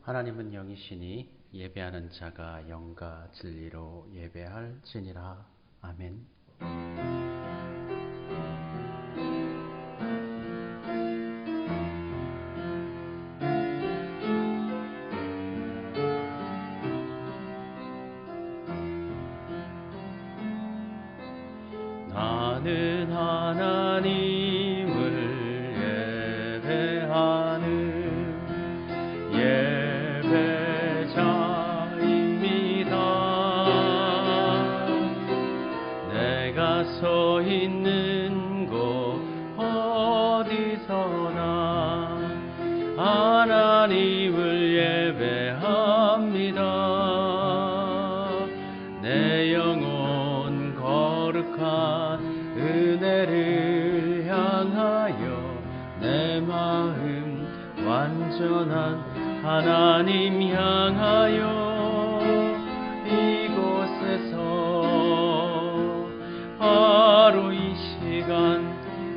하나님은 영이시니 예배하는 자가 영과 진리로 예배할지니라. 아멘. 나는 하나님을 예배하는 예배자입니다. 내가 서 있는 곳 어디서나 하나님을 예배합니다. 내 영혼 거룩한 은혜를 향하여 내 마음 완전한 하나님 향하여 이곳에서 바로 이 시간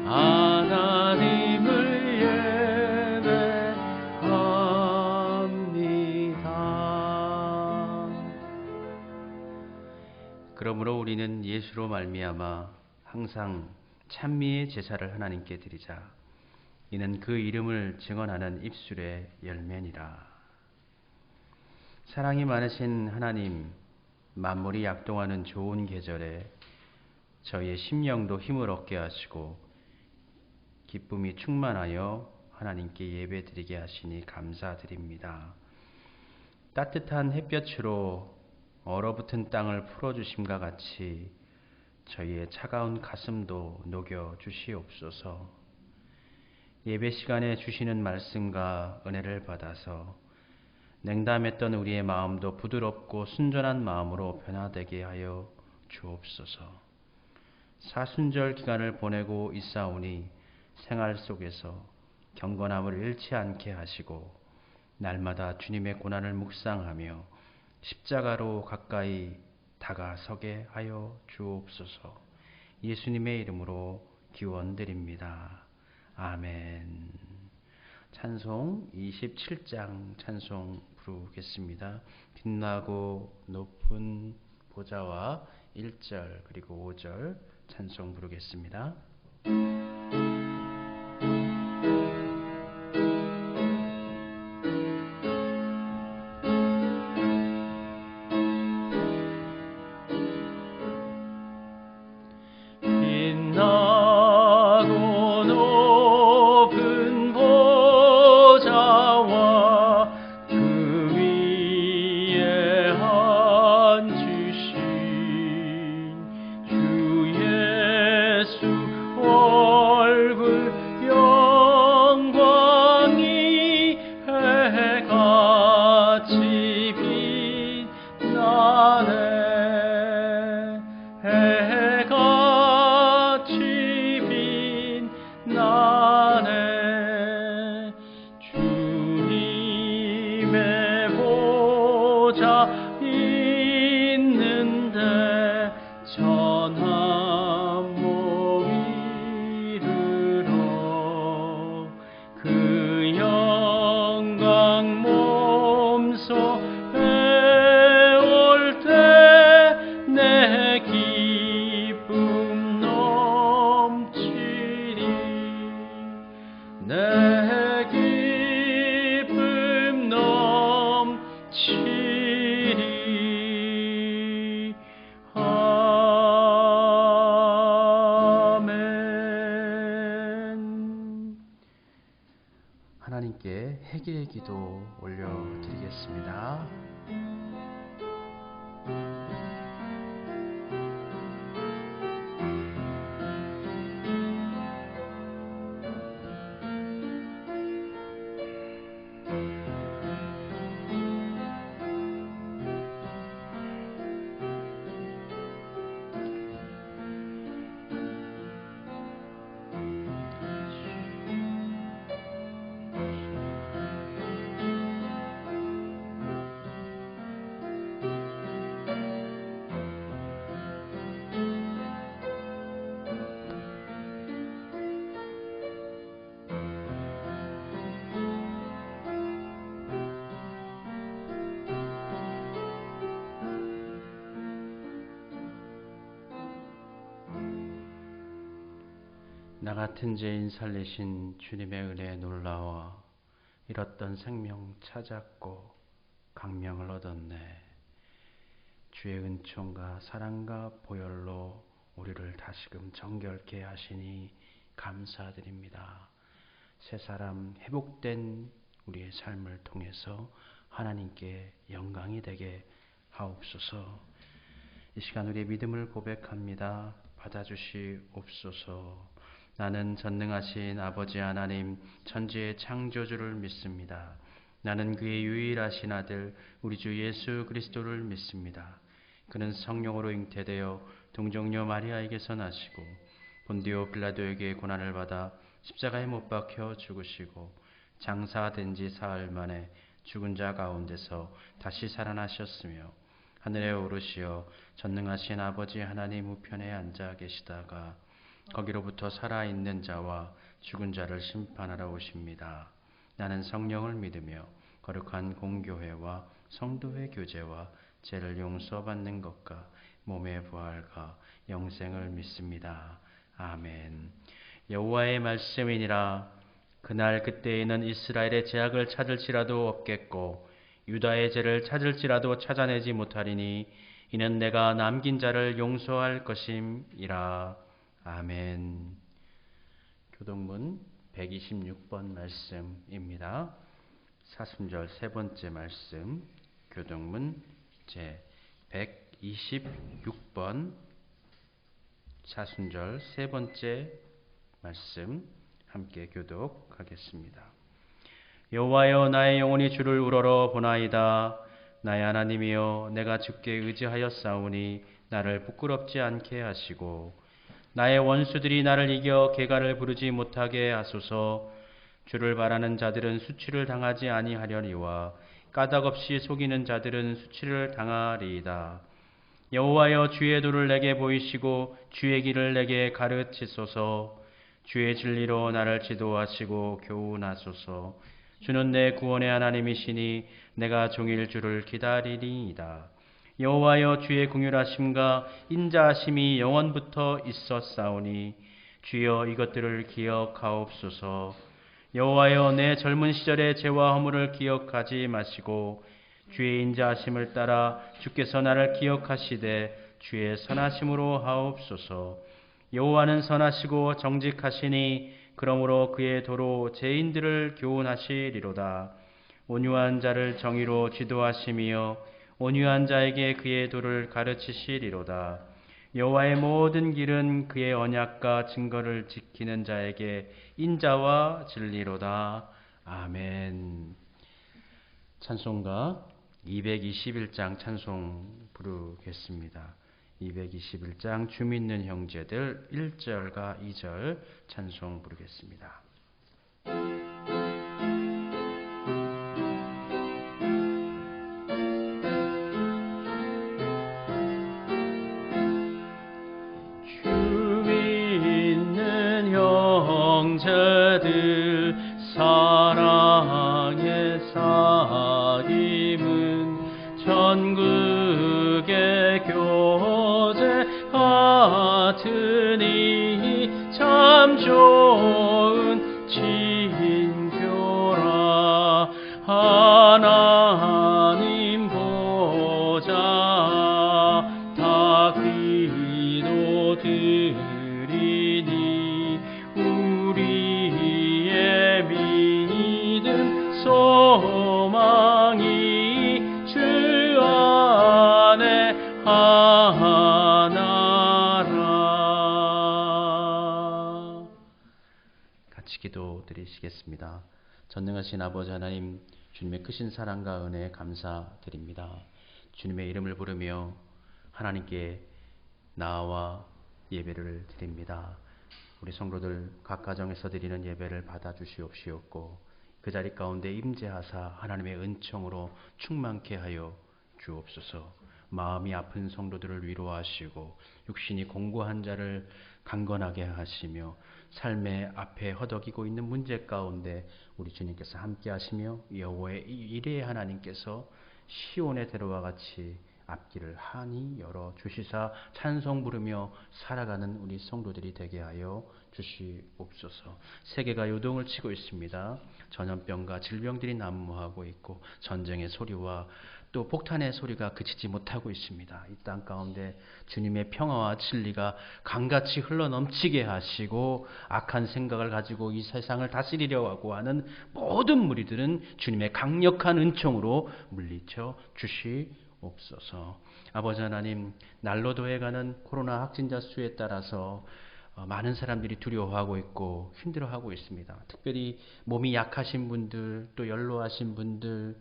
하나님을 예배합니다. 그러므로 우리는 예수로 말미암아 항상 찬미의 제사를 하나님께 드리자. 이는 그 이름을 증언하는 입술의 열매니라. 사랑이 많으신 하나님, 만물이 약동하는 좋은 계절에 저희의 심령도 힘을 얻게 하시고 기쁨이 충만하여 하나님께 예배드리게 하시니 감사드립니다. 따뜻한 햇볕으로 얼어붙은 땅을 풀어주심과 같이 저희의 차가운 가슴도 녹여주시옵소서. 예배 시간에 주시는 말씀과 은혜를 받아서 냉담했던 우리의 마음도 부드럽고 순전한 마음으로 변화되게 하여 주옵소서. 사순절 기간을 보내고 있사오니 생활 속에서 경건함을 잃지 않게 하시고 날마다 주님의 고난을 묵상하며 십자가로 가까이 다가서게 하여 주옵소서. 예수님의 이름으로 기원드립니다. 아멘. 찬송 27장 찬송 부르겠습니다. 빛나고 높은 보좌와 1절 그리고 5절 찬송 부르겠습니다. 하나님께 회개의 기도 올려드리겠습니다. 나 같은 죄인 살리신 주님의 은혜에 놀라워 잃었던 생명 찾았고 강명을 얻었네. 주의 은총과 사랑과 보혈로 우리를 다시금 정결케 하시니 감사드립니다. 새 사람 회복된 우리의 삶을 통해서 하나님께 영광이 되게 하옵소서. 이 시간 우리의 믿음을 고백합니다. 받아주시옵소서. 나는 전능하신 아버지 하나님 천지의 창조주를 믿습니다. 나는 그의 유일하신 아들 우리 주 예수 그리스도를 믿습니다. 그는 성령으로 잉태되어 동정녀 마리아에게서 나시고 본디오 빌라도에게 고난을 받아 십자가에 못 박혀 죽으시고 장사된 지 사흘 만에 죽은 자 가운데서 다시 살아나셨으며 하늘에 오르시어 전능하신 아버지 하나님 우편에 앉아 계시다가 거기로부터 살아있는 자와 죽은 자를 심판하러 오십니다. 나는 성령을 믿으며 거룩한 공교회와 성도의 교제와 죄를 용서받는 것과 몸의 부활과 영생을 믿습니다. 아멘. 여호와의 말씀이니라. 그날 그때에는 이스라엘의 죄악을 찾을지라도 없겠고 유다의 죄를 찾을지라도 찾아내지 못하리니 이는 내가 남긴 자를 용서할 것임이라. 아멘. 교동문 126번 말씀입니다. 사순절 세 번째 말씀, 교동문 제 126번 사순절 세 번째 말씀 함께 교독하겠습니다. 여호와여, 나의 영혼이 주를 우러러 보나이다. 나의 하나님이여, 내가 주께 의지하였사오니 나를 부끄럽지 않게 하시고 나의 원수들이 나를 이겨 개가를 부르지 못하게 하소서. 주를 바라는 자들은 수치를 당하지 아니하려니와 까닭없이 속이는 자들은 수치를 당하리이다. 여호와여, 주의 도를 내게 보이시고 주의 길을 내게 가르치소서. 주의 진리로 나를 지도하시고 교훈하소서. 주는 내 구원의 하나님이시니 내가 종일 주를 기다리리이다. 여호와여, 주의 긍휼하심과 인자하심이 영원부터 있었사오니 주여 이것들을 기억하옵소서. 여호와여, 내 젊은 시절의 죄와 허물을 기억하지 마시고 주의 인자하심을 따라 주께서 나를 기억하시되 주의 선하심으로 하옵소서. 여호와는 선하시고 정직하시니 그러므로 그의 도로 죄인들을 교훈하시리로다. 온유한 자를 정의로 지도하시며 온유한 자에게 그의 도를 가르치시리로다. 여호와의 모든 길은 그의 언약과 증거를 지키는 자에게 인자와 진리로다. 아멘. 찬송가 221장 찬송 부르겠습니다. 221장 주 믿는 형제들 1절과 2절 찬송 부르겠습니다. 형제들 사랑의 사귐은 전국의 교제 같으니 참 좋은 친교라. 하나님 보좌 다 기도드리니 우리의 믿음 소망이 주 안에 하나라. 같이 기도드리시겠습니다. 전능하신 아버지 하나님, 주님의 크신 사랑과 은혜에 감사드립니다. 주님의 이름을 부르며 하나님께 나와 예배를 드립니다. 우리 성도들 각 가정에서 드리는 예배를 받아주시옵시옵고 그 자리 가운데 임재하사 하나님의 은총으로 충만케 하여 주옵소서. 마음이 아픈 성도들을 위로하시고 육신이 공고한 자를 강건하게 하시며 삶의 앞에 허덕이고 있는 문제 가운데 우리 주님께서 함께 하시며 여호와의 이레의 하나님께서 시온의 대로와 같이 앞길을 환히 열어 주시사 찬송 부르며 살아가는 우리 성도들이 되게 하여 주시옵소서. 세계가 요동을 치고 있습니다. 전염병과 질병들이 난무하고 있고 전쟁의 소리와 또 폭탄의 소리가 그치지 못하고 있습니다. 이 땅 가운데 주님의 평화와 진리가 강같이 흘러넘치게 하시고 악한 생각을 가지고 이 세상을 다스리려고 하는 모든 무리들은 주님의 강력한 은총으로 물리쳐 주시옵소서. 아버지 하나님, 날로 더해가는 코로나 확진자 수에 따라서 많은 사람들이 두려워하고 있고 힘들어하고 있습니다. 특별히 몸이 약하신 분들, 또 연로하신 분들,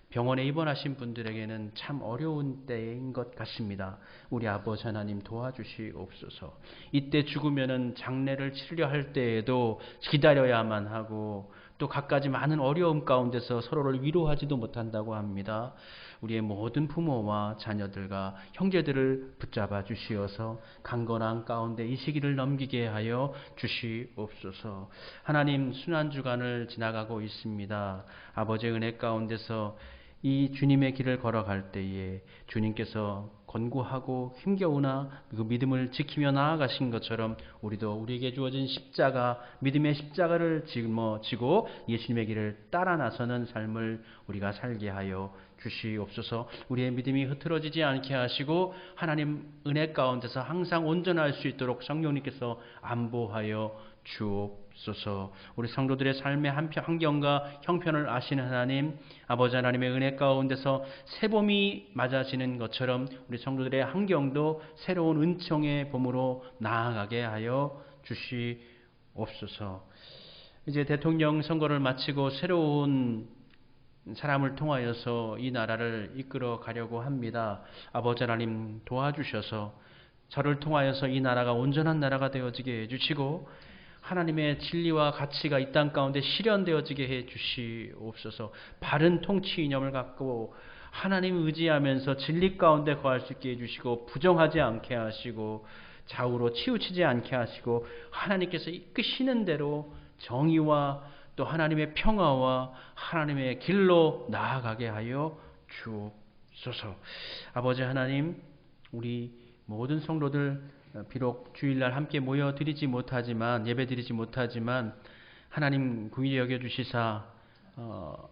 병원에 입원하신 분들에게는 참 어려운 때인 것 같습니다. 우리 아버지 하나님 도와주시옵소서. 이때 죽으면은 장례를 치르려 할 때에도 기다려야만 하고 또 갖가지 많은 어려움 가운데서 서로를 위로하지도 못한다고 합니다. 우리의 모든 부모와 자녀들과 형제들을 붙잡아 주시어서 강건한 가운데 이 시기를 넘기게 하여 주시옵소서. 하나님, 순환주간을 지나가고 있습니다. 아버지의 은혜 가운데서 이 주님의 길을 걸어갈 때에 주님께서 권고하고 힘겨우나 그 믿음을 지키며 나아가신 것처럼 우리도 우리에게 주어진 십자가, 믿음의 십자가를 지고 예수님의 길을 따라 나서는 삶을 우리가 살게 하여 주시옵소서. 우리의 믿음이 흐트러지지 않게 하시고 하나님 은혜 가운데서 항상 온전할 수 있도록 성령님께서 안보하여 주옵소서. 우리 성도들의 삶의 환경과 형편을 아시는 하나님, 아버지 하나님의 은혜 가운데서 새봄이 맞아지는 것처럼 우리 성도들의 환경도 새로운 은총의 봄으로 나아가게 하여 주시옵소서. 이제 대통령 선거를 마치고 새로운 사람을 통하여서 이 나라를 이끌어 가려고 합니다. 아버지 하나님 도와주셔서 저를 통하여서 이 나라가 온전한 나라가 되어지게 해주시고 하나님의 진리와 가치가 이 땅 가운데 실현되어지게 해주시옵소서. 바른 통치 이념을 갖고 하나님 의지하면서 진리 가운데 거할 수 있게 해주시고 부정하지 않게 하시고 좌우로 치우치지 않게 하시고 하나님께서 이끄시는 대로 정의와 또 하나님의 평화와 하나님의 길로 나아가게 하여 주옵소서. 아버지 하나님, 우리 모든 성도들 비록 주일날 함께 모여 드리지 못하지만 예배 드리지 못하지만 하나님 긍휼히 여겨 주시사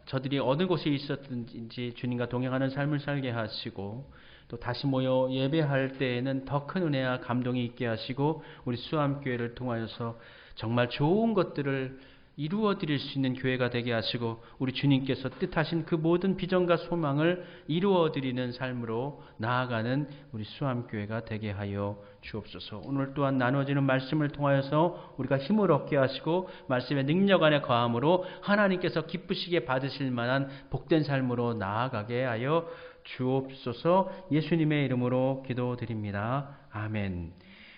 저들이 어느 곳에 있었든지 주님과 동행하는 삶을 살게 하시고 또 다시 모여 예배할 때에는 더 큰 은혜와 감동이 있게 하시고 우리 수암교회를 통하여서 정말 좋은 것들을 이루어 드릴 수 있는 교회가 되게 하시고 우리 주님께서 뜻하신 그 모든 비전과 소망을 이루어 드리는 삶으로 나아가는 우리 수암교회가 되게 하여 주옵소서. 오늘 또한 나눠지는 말씀을 통하여서 우리가 힘을 얻게 하시고 말씀의 능력 안에 거함으로 하나님께서 기쁘시게 받으실 만한 복된 삶으로 나아가게 하여 주옵소서. 예수님의 이름으로 기도드립니다. 아멘.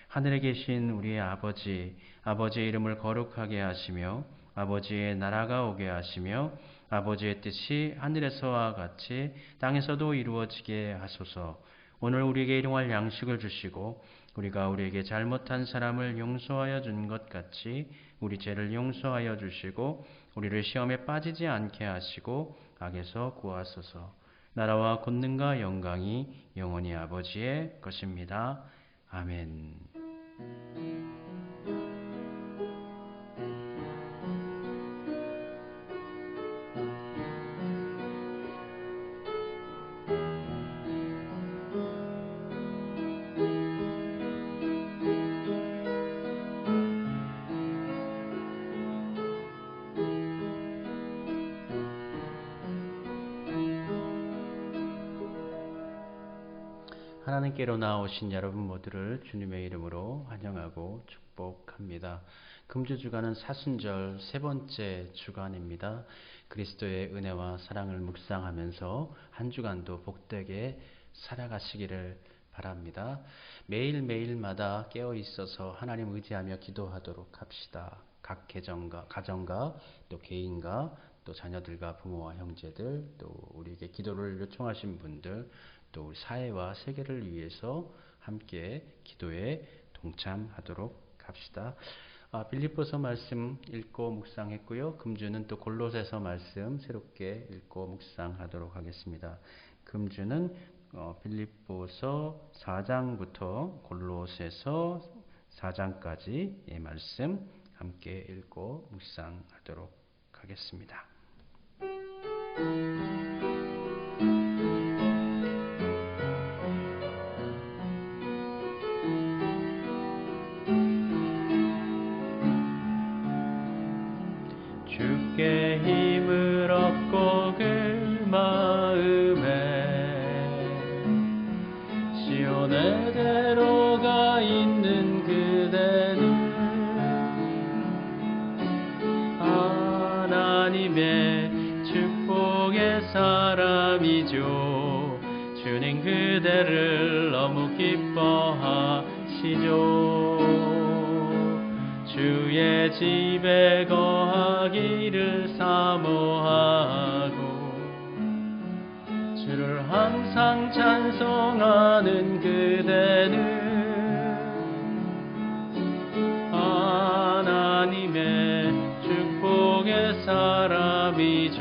하늘에 계신 우리의 아버지, 아버지의 이름을 거룩하게 하시며 아버지의 나라가 오게 하시며 아버지의 뜻이 하늘에서와 같이 땅에서도 이루어지게 하소서. 오늘 우리에게 일용할 양식을 주시고 우리가 우리에게 잘못한 사람을 용서하여 준 것 같이 우리 죄를 용서하여 주시고 우리를 시험에 빠지지 않게 하시고 악에서 구하소서. 나라와 권능과 영광이 영원히 아버지의 것입니다. 아멘. 하나님께로 나오신 여러분 모두를 주님의 이름으로 환영하고 축복합니다. 금주 주간은 사순절 세 번째 주간입니다. 그리스도의 은혜와 사랑을 묵상하면서 한 주간도 복되게 살아가시기를 바랍니다. 매일매일마다 깨어 있어서 하나님 의지하며 기도하도록 합시다. 각 가정과 또 개인과 또 자녀들과 부모와 형제들 또 우리에게 기도를 요청하신 분들 또 우리 사회와 세계를 위해서 함께 기도에 동참하도록 합시다. 빌립보서 말씀 읽고 묵상했고요. 금주는 또 골로새서 말씀 새롭게 읽고 묵상하도록 하겠습니다. 금주는 빌립보서 4장부터 골로새서 4장까지의 말씀 함께 읽고 묵상하도록 하겠습니다. 주께 힘을 얻고 그 마음에 시온의 대로가 있는 그대는 하나님의 축복의 사람이죠. 주님 그대를 너무 기뻐하시죠. 주의 집에 거하기를 사모하고 주를 항상 찬송하는 그대는 하나님의 축복의 사람이죠.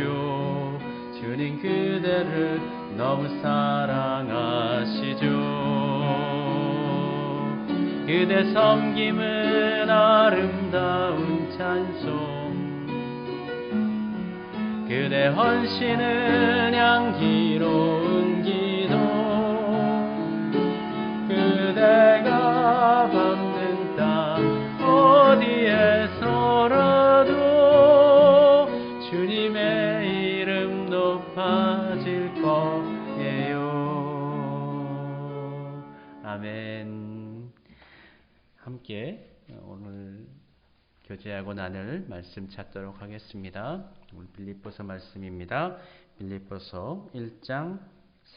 주님 그대를 너무 사랑하시죠. 그대 섬김은 아름다운 찬송, 그대 헌신은 향기로운 기도, 그대가 밟는 땅 어디에서라도 주님의 이름 높아질 거예요. 아멘. 함께 오늘 교제하고 나눌 말씀 찾도록 하겠습니다. 오늘 빌립보서 말씀입니다. 빌립보서 1장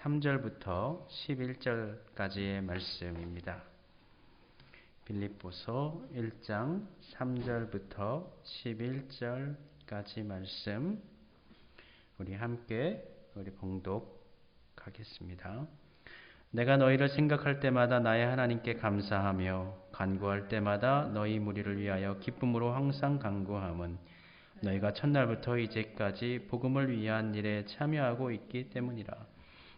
3절부터 11절까지의 말씀입니다. 빌립보서 1장 3절부터 11절까지 말씀 우리 함께 봉독하겠습니다. 내가 너희를 생각할 때마다 나의 하나님께 감사하며 간구할 때마다 너희 무리를 위하여 기쁨으로 항상 간구함은 너희가 첫날부터 이제까지 복음을 위한 일에 참여하고 있기 때문이라.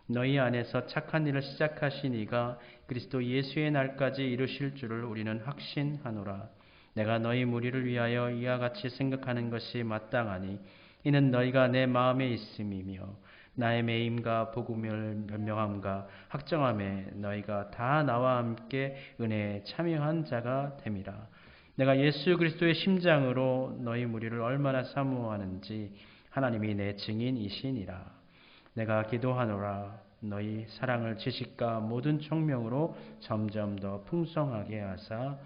너희 안에서 착한 일을 시작하신 이가 그리스도 예수의 날까지 이루실 줄을 우리는 확신하노라. 내가 너희 무리를 위하여 이와 같이 생각하는 것이 마땅하니 이는 너희가 내 마음에 있음이며 나의 매임과 복음을 변명함과 확정함에 너희가 다 나와 함께 은혜에 참여한 자가 됨이라. 내가 예수 그리스도의 심장으로 너희 무리를 얼마나 사모하는지 하나님이 내 증인이시니라. 내가 기도하노라. 너희 사랑을 지식과 모든 총명으로 점점 더 풍성하게 하사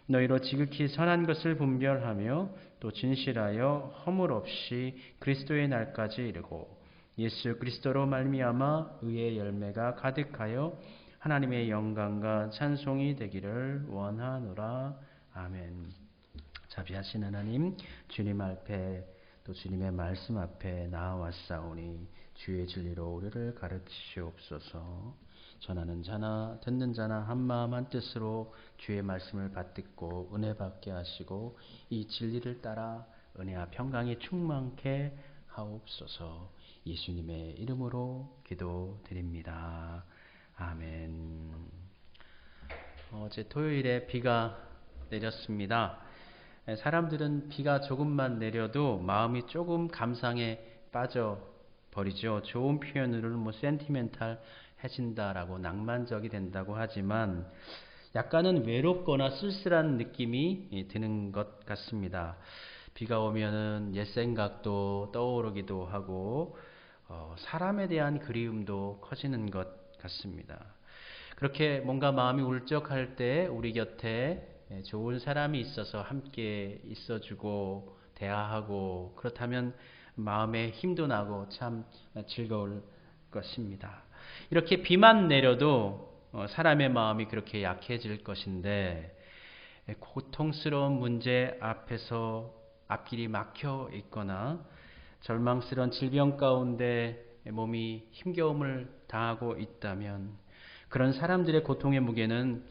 너희로 지극히 선한 것을 분별하며 또 진실하여 허물 없이 그리스도의 날까지 이르고 예수 그리스도로 말미암아 의의 열매가 가득하여 하나님의 영광과 찬송이 되기를 원하노라. 아멘. 자비하신 하나님, 주님 앞에 또 주님의 말씀 앞에 나아왔사오니 주의 진리로 우리를 가르치시옵소서. 전하는 자나 듣는 자나 한마음 한뜻으로 주의 말씀을 받듣고 은혜 받게 하시고 이 진리를 따라 은혜와 평강이 충만케 하옵소서. 예수님의 이름으로 기도드립니다. 아멘. 어제 토요일에 비가 내렸습니다. 사람들은 비가 조금만 내려도 마음이 조금 감상에 빠져버리죠. 좋은 표현으로는 센티멘탈해진다라고 낭만적이 된다고 하지만 약간은 외롭거나 쓸쓸한 느낌이 드는 것 같습니다. 비가 오면은 옛 생각도 떠오르기도 하고 사람에 대한 그리움도 커지는 것 같습니다. 그렇게 뭔가 마음이 울적할 때 우리 곁에 좋은 사람이 있어서 함께 있어주고 대화하고 그렇다면 마음에 힘도 나고 참 즐거울 것입니다. 이렇게 비만 내려도 사람의 마음이 그렇게 약해질 것인데 고통스러운 문제 앞에서 앞길이 막혀 있거나 절망스러운 질병 가운데 몸이 힘겨움을 당하고 있다면 그런 사람들의 고통의 무게는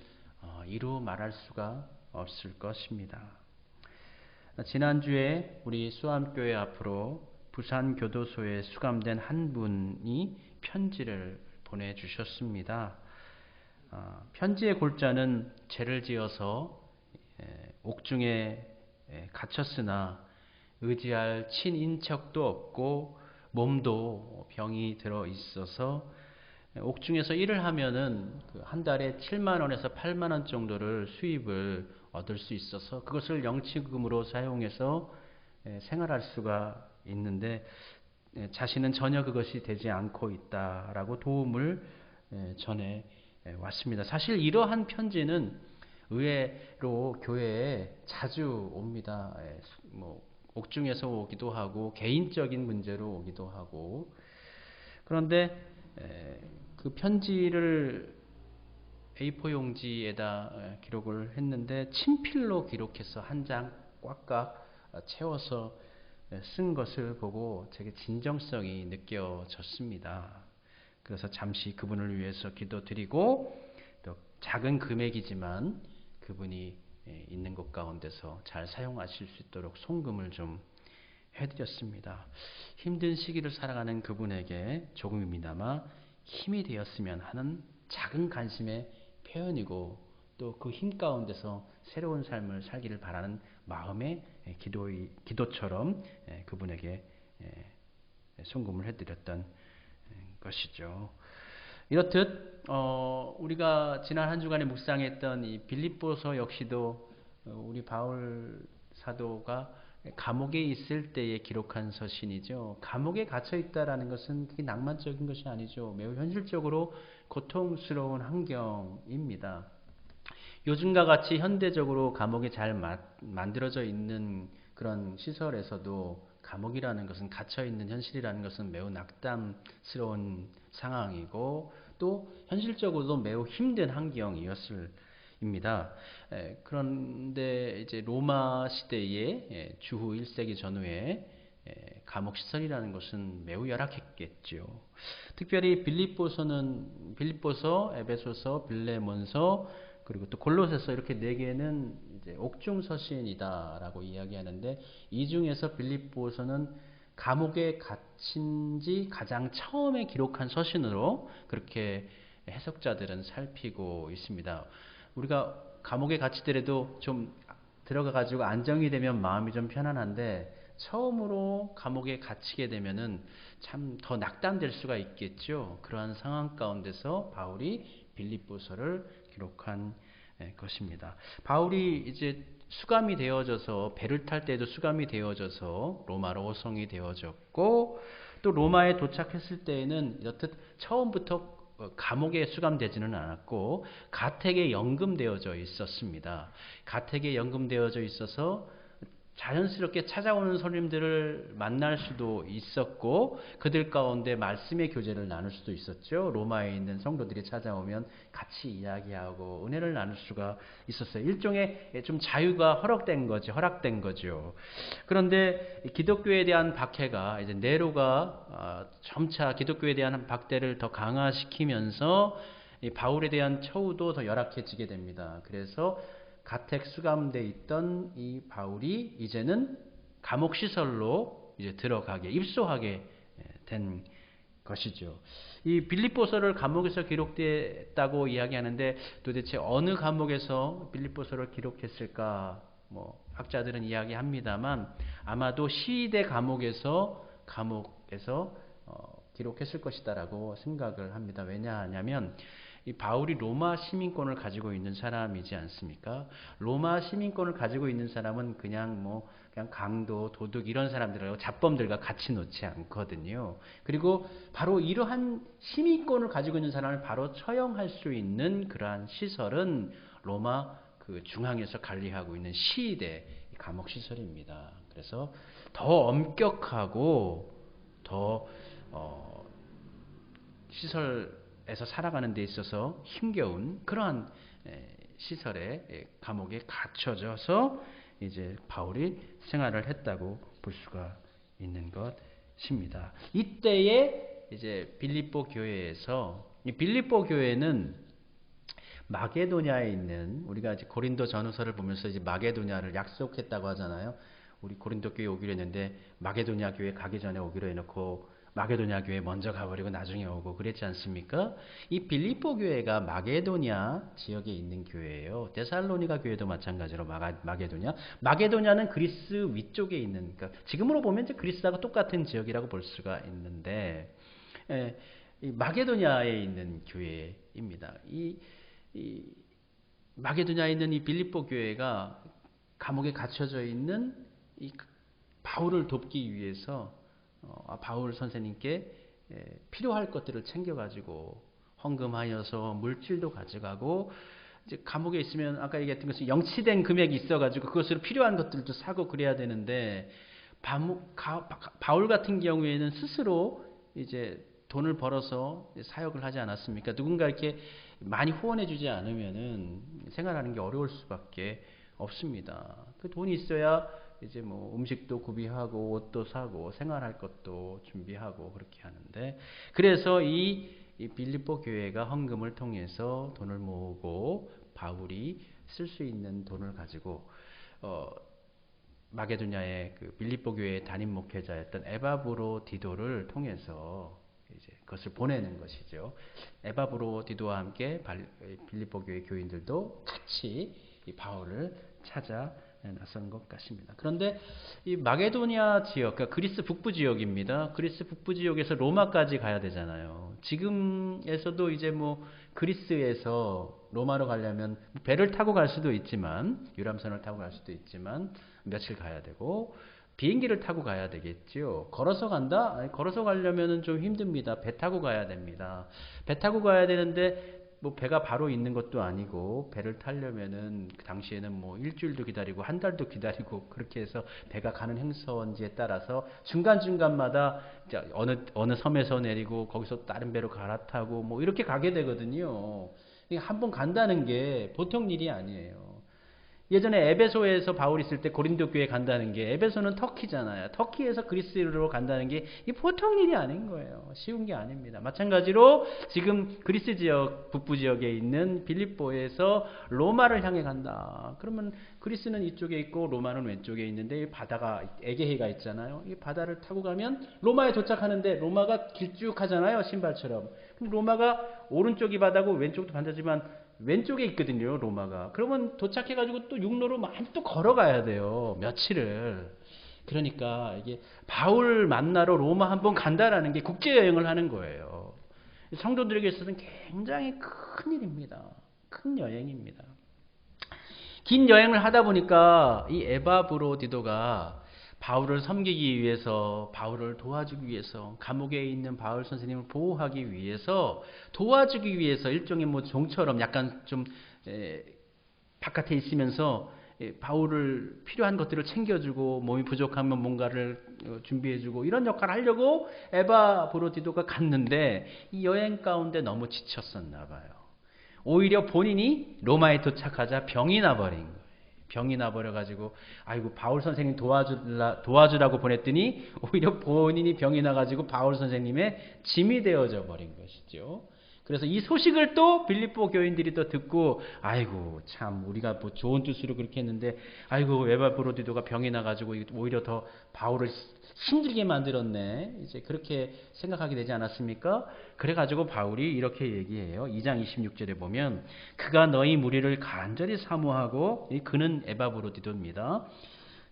이루 말할 수가 없을 것입니다. 지난주에 우리 수암교회 앞으로 부산교도소에 수감된 한 분이 편지를 보내주셨습니다. 편지의 골자는 죄를 지어서 옥중에 갇혔으나 의지할 친인척도 없고 몸도 병이 들어 있어서 옥중에서 일을 하면은 한 달에 7만 원에서 8만 원 정도를 수입을 얻을 수 있어서 그것을 영치금으로 사용해서 생활할 수가 있는데 자신은 전혀 그것이 되지 않고 있다라고 도움을 전해 왔습니다. 사실 이러한 편지는 의외로 교회에 자주 옵니다. 옥중에서 오기도 하고 개인적인 문제로 오기도 하고. 그런데 그 편지를 A4 용지에다 기록을 했는데 친필로 기록해서 한 장 꽉꽉 채워서 쓴 것을 보고 제게 진정성이 느껴졌습니다. 그래서 잠시 그분을 위해서 기도드리고 또 작은 금액이지만 그분이 있는 곳 가운데서 잘 사용하실 수 있도록 송금을 좀 해드렸습니다. 힘든 시기를 살아가는 그분에게 조금이나마 힘이 되었으면 하는 작은 관심의 표현이고 또 그 힘 가운데서 새로운 삶을 살기를 바라는 마음의 기도처럼 그분에게 송금을 해드렸던 것이죠. 이렇듯 우리가 지난 한 주간에 묵상했던 이 빌립보서 역시도 우리 바울 사도가 감옥에 있을 때에 기록한 서신이죠. 감옥에 갇혀 있다라는 것은 그게 낭만적인 것이 아니죠. 매우 현실적으로 고통스러운 환경입니다. 요즘과 같이 현대적으로 감옥이 잘 만들어져 있는 그런 시설에서도 감옥이라는 것은 갇혀있는 현실이라는 것은 매우 낙담스러운 상황이고 또 현실적으로도 매우 힘든 환경이었을 입니다. 그런데 이제 로마 시대의 주후 1세기 전후에 감옥 시설이라는 것은 매우 열악했겠죠. 특별히 빌립보서, 에베소서, 빌레몬서 그리고 또 골로새서 이렇게 네 개는 이제 옥중 서신이다라고 이야기하는데 이 중에서 빌립보서는 감옥에 갇힌 지 가장 처음에 기록한 서신으로 그렇게 해석자들은 살피고 있습니다. 우리가 감옥에 갇히더라도 좀 들어가 가지고 안정이 되면 마음이 좀 편안한데 처음으로 감옥에 갇히게 되면은 참 더 낙담될 수가 있겠죠. 그러한 상황 가운데서 바울이 빌립보서를 기록한 것입니다. 바울이 이제 수감이 되어져서 배를 탈 때도 수감이 되어져서 로마로 호송이 되어졌고 또 로마에 도착했을 때에는 이렇듯 처음부터 감옥에 수감되지는 않았고 가택에 연금되어져 있었습니다. 가택에 연금되어져 있어서 자연스럽게 찾아오는 손님들을 만날 수도 있었고 그들 가운데 말씀의 교제를 나눌 수도 있었죠. 로마에 있는 성도들이 찾아오면 같이 이야기하고 은혜를 나눌 수가 있었어요. 일종의 좀 자유가 허락된 거죠. 그런데 기독교에 대한 박해가 이제 네로가 점차 기독교에 대한 박대를 더 강화시키면서 바울에 대한 처우도 더 열악해지게 됩니다. 그래서 가택 수감돼 있던 이 바울이 이제는 감옥 시설로 이제 입소하게 된 것이죠. 이 빌립보서를 감옥에서 기록됐다고 이야기하는데 도대체 어느 감옥에서 빌립보서를 기록했을까? 학자들은 이야기합니다만 아마도 시대 감옥에서 기록했을 것이다라고 생각을 합니다. 왜냐하면 이 바울이 로마 시민권을 가지고 있는 사람이지 않습니까? 로마 시민권을 가지고 있는 사람은 그냥 강도, 도둑 이런 사람들하고 잡범들과 같이 놓지 않거든요. 그리고 바로 이러한 시민권을 가지고 있는 사람을 바로 처형할 수 있는 그러한 시설은 로마 그 중앙에서 관리하고 있는 시대 감옥 시설입니다. 그래서 더 엄격하고 더 시설에서 살아가는 데 있어서 힘겨운 그러한 시설에 감옥에 갇혀져서 이제 바울이 생활을 했다고 볼 수가 있는 것입니다. 이때에 이제 빌립보 교회에서 이 빌립보 교회는 마게도냐에 있는 우리가 이제 고린도 전후서를 보면서 이제 마게도냐를 약속했다고 하잖아요. 우리 고린도 교회 오기로 했는데 마게도냐 교회 가기 전에 오기로 해놓고 마게도냐 교회 먼저 가버리고 나중에 오고 그랬지 않습니까? 이 빌립보 교회가 마게도냐 지역에 있는 교회예요. 데살로니가 교회도 마찬가지로 마게도냐. 마게도냐는 그리스 위쪽에 있는, 그러니까 지금으로 보면 이제 그리스하고 똑같은 지역이라고 볼 수가 있는데, 이 마게도냐에 있는 교회입니다. 이 마게도냐에 있는 이 빌립보 교회가 감옥에 갇혀져 있는 이 바울을 돕기 위해서 바울 선생님께 필요할 것들을 챙겨가지고 헌금하여서 물질도 가져가고, 이제 감옥에 있으면 아까 얘기했던 것이 영치된 금액이 있어가지고 그것으로 필요한 것들도 사고 그래야 되는데, 바울 같은 경우에는 스스로 이제 돈을 벌어서 사역을 하지 않았습니까? 누군가 이렇게 많이 후원해주지 않으면은 생활하는 게 어려울 수밖에 없습니다. 그 돈이 있어야 이제 뭐 음식도 구비하고 옷도 사고 생활할 것도 준비하고 그렇게 하는데, 그래서 이 빌립보 교회가 헌금을 통해서 돈을 모으고 바울이 쓸 수 있는 돈을 가지고 마게도냐의 그 빌립보 교회의 담임 목회자였던 에바브로디도를 통해서 이제 그것을 보내는 것이죠. 에바브로디도와 함께 빌립보 교회 교인들도 같이 이 바울을 찾아 나선 것 같습니다. 그런데 이 마게도냐 지역, 그러니까 그리스 북부 지역입니다. 그리스 북부 지역에서 로마까지 가야 되잖아요. 지금에서도 이제 뭐 그리스에서 로마로 가려면 배를 타고 갈 수도 있지만, 유람선을 타고 갈 수도 있지만 며칠 가야 되고, 비행기를 타고 가야 되겠죠. 걸어서 간다? 아니, 걸어서 가려면 좀 힘듭니다. 배 타고 가야 됩니다. 배 타고 가야 되는데 뭐 배가 바로 있는 것도 아니고, 배를 타려면은 그 당시에는 뭐 일주일도 기다리고 한 달도 기다리고 그렇게 해서 배가 가는 행선지에 따라서 중간중간마다 어느 섬에서 내리고 거기서 다른 배로 갈아타고 뭐 이렇게 가게 되거든요. 한 번 간다는 게 보통 일이 아니에요. 예전에 에베소에서 바울이 있을 때 고린도 교회 간다는 게, 에베소는 터키잖아요. 터키에서 그리스로 간다는 게 이 보통 일이 아닌 거예요. 쉬운 게 아닙니다. 마찬가지로 지금 그리스 지역 북부 지역에 있는 빌립보에서 로마를 향해 간다. 그러면 그리스는 이쪽에 있고 로마는 왼쪽에 있는데, 이 바다가 에게해가 있잖아요. 이 바다를 타고 가면 로마에 도착하는데, 로마가 길쭉하잖아요. 신발처럼. 그럼 로마가 오른쪽이 바다고 왼쪽도 바다지만 왼쪽에 있거든요, 로마가. 그러면 도착해가지고 또 육로로 많이 또 걸어가야 돼요, 며칠을. 그러니까 이게 바울 만나러 로마 한번 간다라는 게 국제여행을 하는 거예요. 성도들에게 있어서는 굉장히 큰 일입니다. 큰 여행입니다. 긴 여행을 하다 보니까 이 에바브로디도가 바울을 섬기기 위해서, 바울을 도와주기 위해서, 감옥에 있는 바울 선생님을 보호하기 위해서, 도와주기 위해서 일종의 뭐 종처럼 약간 좀 바깥에 있으면서 바울을 필요한 것들을 챙겨주고, 몸이 부족하면 뭔가를 준비해주고, 이런 역할을 하려고 에바브로디도가 갔는데, 이 여행 가운데 너무 지쳤었나 봐요. 오히려 본인이 로마에 도착하자 병이 나버린 거예요. 병이 나버려가지고, 아이고, 바울 선생님 도와주라고 보냈더니 오히려 본인이 병이 나가지고 바울 선생님의 짐이 되어져 버린 것이죠. 그래서 이 소식을 또 빌립보 교인들이 또 듣고, 아이고, 참, 우리가 뭐 좋은 뜻으로 그렇게 했는데, 아이고, 에바브로디도가 병이 나가지고 오히려 더 바울을 힘들게 만들었네. 이제 그렇게 생각하게 되지 않았습니까? 그래가지고 바울이 이렇게 얘기해요. 2장 26절에 보면, 그가 너희 무리를 간절히 사모하고, 그는 에바브로디도입니다.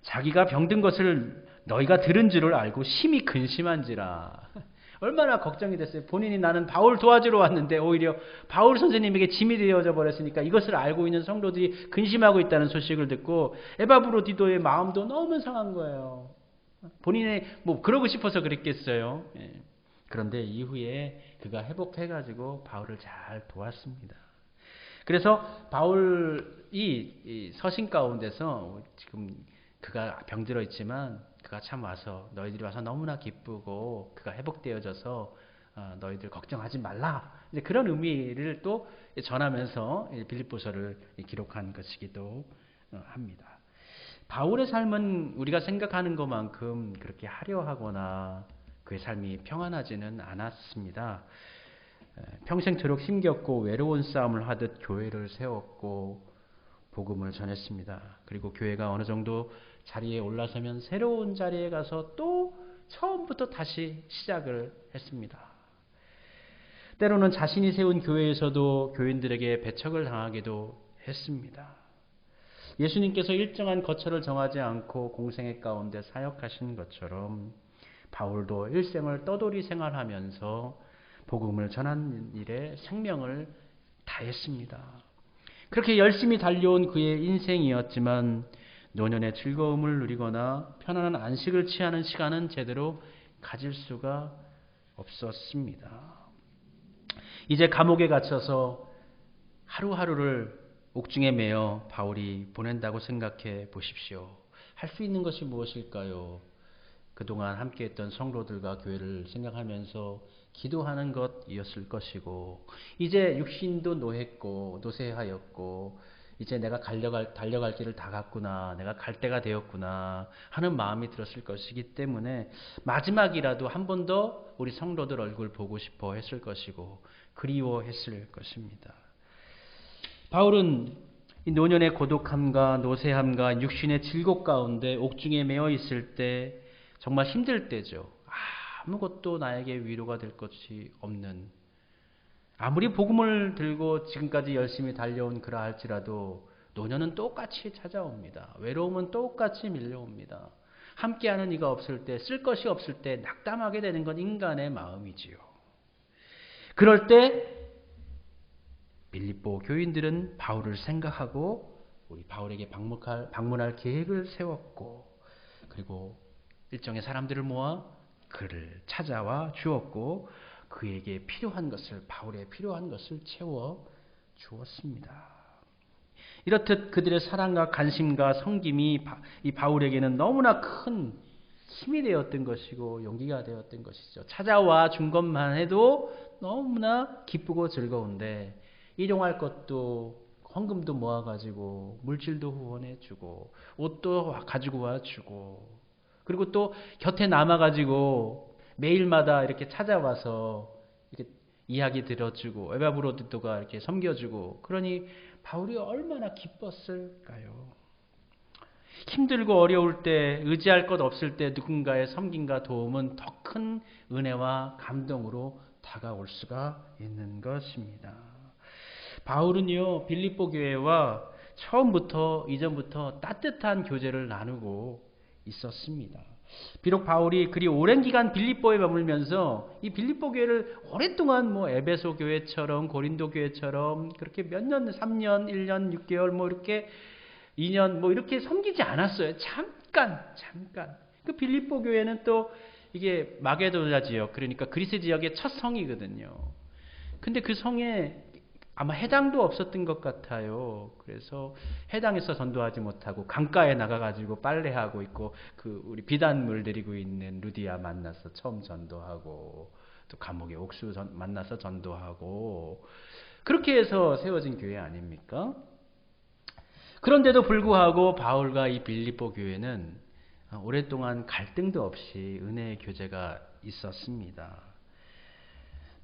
자기가 병든 것을 너희가 들은 줄을 알고 심히 근심한지라. 얼마나 걱정이 됐어요. 본인이 나는 바울 도와주러 왔는데 오히려 바울 선생님에게 짐이 되어져 버렸으니까, 이것을 알고 있는 성도들이 근심하고 있다는 소식을 듣고 에바브로디도의 마음도 너무 상한 거예요. 본인이 뭐 그러고 싶어서 그랬겠어요. 그런데 이후에 그가 회복해가지고 바울을 잘 도왔습니다. 그래서 바울이 이 서신 가운데서 지금 그가 병들어 있지만 그가 참 와서, 너희들이 와서 너무나 기쁘고 그가 회복되어져서 너희들 걱정하지 말라, 이제 그런 의미를 또 전하면서 빌립보서를 기록한 것이기도 합니다. 바울의 삶은 우리가 생각하는 것만큼 그렇게 화려하거나 그의 삶이 평안하지는 않았습니다. 평생토록 힘겹고 외로운 싸움을 하듯 교회를 세웠고 복음을 전했습니다. 그리고 교회가 어느 정도 자리에 올라서면 새로운 자리에 가서 또 처음부터 다시 시작을 했습니다. 때로는 자신이 세운 교회에서도 교인들에게 배척을 당하기도 했습니다. 예수님께서 일정한 거처를 정하지 않고 공생애 가운데 사역하신 것처럼 바울도 일생을 떠돌이 생활하면서 복음을 전하는 일에 생명을 다했습니다. 그렇게 열심히 달려온 그의 인생이었지만 노년의 즐거움을 누리거나 편안한 안식을 취하는 시간은 제대로 가질 수가 없었습니다. 이제 감옥에 갇혀서 하루하루를 옥중에 매여 바울이 보낸다고 생각해 보십시오. 할 수 있는 것이 무엇일까요? 그동안 함께했던 성도들과 교회를 생각하면서 기도하는 것이었을 것이고, 이제 육신도 노쇠하였고 이제 내가 달려갈 길을 다 갔구나, 내가 갈 때가 되었구나 하는 마음이 들었을 것이기 때문에 마지막이라도 한 번 더 우리 성도들 얼굴 보고 싶어 했을 것이고 그리워했을 것입니다. 바울은 이 노년의 고독함과 노쇠함과 육신의 질곡 가운데 옥중에 매여 있을 때 정말 힘들 때죠. 아무것도 나에게 위로가 될 것이 없는, 아무리 복음을 들고 지금까지 열심히 달려온 그러할지라도 노년은 똑같이 찾아옵니다. 외로움은 똑같이 밀려옵니다. 함께하는 이가 없을 때, 쓸 것이 없을 때 낙담하게 되는 건 인간의 마음이지요. 그럴 때 빌립보 교인들은 바울을 생각하고 우리 바울에게 방문할 계획을 세웠고, 그리고 일정의 사람들을 모아 그를 찾아와 주었고 그에게 필요한 것을, 바울에 필요한 것을 채워 주었습니다. 이렇듯 그들의 사랑과 관심과 섬김이 이 바울에게는 너무나 큰 힘이 되었던 것이고 용기가 되었던 것이죠. 찾아와 준 것만 해도 너무나 기쁘고 즐거운데 일용할 것도 헌금도 모아가지고 물질도 후원해주고 옷도 가지고 와주고, 그리고 또 곁에 남아가지고 매일마다 이렇게 찾아와서 이렇게 이야기 들어주고 에바브로드도가 이렇게 섬겨주고, 그러니 바울이 얼마나 기뻤을까요? 힘들고 어려울 때, 의지할 것 없을 때 누군가의 섬김과 도움은 더 큰 은혜와 감동으로 다가올 수가 있는 것입니다. 바울은요, 빌립보 교회와 처음부터 이전부터 따뜻한 교제를 나누고 있었습니다. 비록 바울이 그리 오랜 기간 빌립보에 머물면서 이 빌립보 교회를 오랫동안 에베소 교회처럼 고린도 교회처럼 그렇게 몇 년, 3년, 1년, 6개월 이렇게 2년 이렇게 섬기지 않았어요. 잠깐. 그 빌립보 교회는 또 이게 마게도냐 지역, 그러니까 그리스 지역의 첫 성이거든요. 근데 그 성에 아마 해당도 없었던 것 같아요. 그래서 해당에서 전도하지 못하고 강가에 나가가지고 빨래하고 있고 우리 비단물 들이고 있는 루디아 만나서 처음 전도하고, 또 감옥의 옥수 만나서 전도하고, 그렇게 해서 세워진 교회 아닙니까? 그런데도 불구하고 바울과 이 빌립보 교회는 오랫동안 갈등도 없이 은혜의 교제가 있었습니다.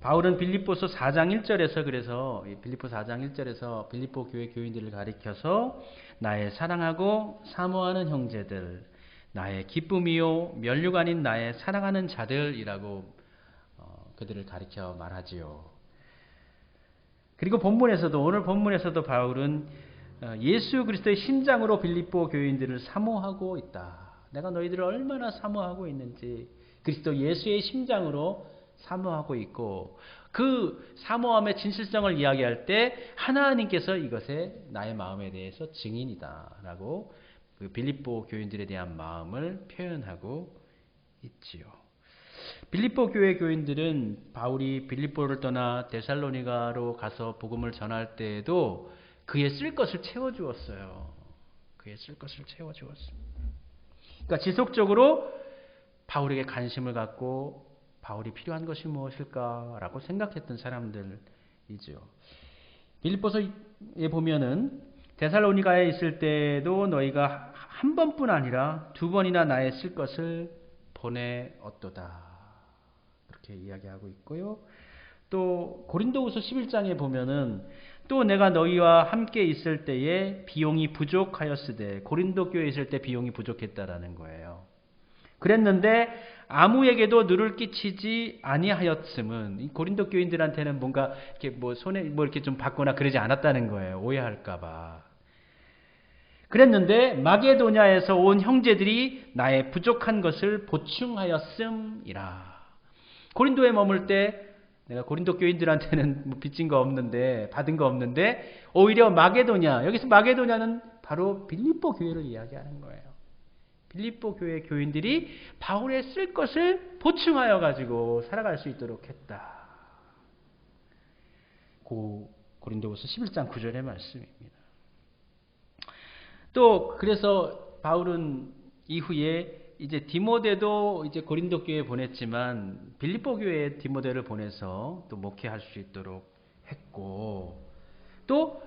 바울은 빌립보서 4장 1절에서 그래서 빌립보 4장 1절에서 빌립보 교회 교인들을 가리켜서 나의 사랑하고 사모하는 형제들, 나의 기쁨이요 면류가 아닌 나의 사랑하는 자들이라고 그들을 가리켜 말하지요. 그리고 오늘 본문에서도 바울은 예수 그리스도의 심장으로 빌립보 교인들을 사모하고 있다. 내가 너희들을 얼마나 사모하고 있는지 그리스도 예수의 심장으로 사모하고 있고, 그 사모함의 진실성을 이야기할 때 하나님께서 이것에 나의 마음에 대해서 증인이다 라고 그 빌립보 교인들에 대한 마음을 표현하고 있지요. 빌립보 교회 교인들은 바울이 빌립보를 떠나 데살로니가로 가서 복음을 전할 때에도 그의 쓸 것을 채워주었어요. 그러니까 지속적으로 바울에게 관심을 갖고 바울이 필요한 것이 무엇일까라고 생각했던 사람들이죠. 빌립보서에 보면은 데살로니가에 있을 때도 너희가 한 번뿐 아니라 두 번이나 나의 쓸 것을 보내었도다. 그렇게 이야기하고 있고요. 또 고린도후서 11장에 보면은 또 내가 너희와 함께 있을 때에 비용이 부족하였으되, 고린도 교회에 있을 때 비용이 부족했다라는 거예요. 그랬는데 아무에게도 누를 끼치지 아니하였음은 이 고린도 교인들한테는 뭔가 이렇게 뭐 손에 뭐 이렇게 좀 받거나 그러지 않았다는 거예요. 오해할까봐. 그랬는데 마게도냐에서 온 형제들이 나의 부족한 것을 보충하였음이라. 고린도에 머물 때 내가 고린도 교인들한테는 뭐 빚진 거 없는데 받은 거 없는데 오히려 마게도냐, 여기서 마게도냐는 바로 빌립보 교회를 이야기하는 거예요. 빌립보 교회 교인들이 바울의 쓸 것을 보충하여 가지고 살아갈 수 있도록 했다. 고린도후서 11장 9절의 말씀입니다. 또 그래서 바울은 이후에 이제 디모데도 이제 고린도 교회에 보냈지만 빌립보 교회에 디모데를 보내서 또 목회할 수 있도록 했고, 또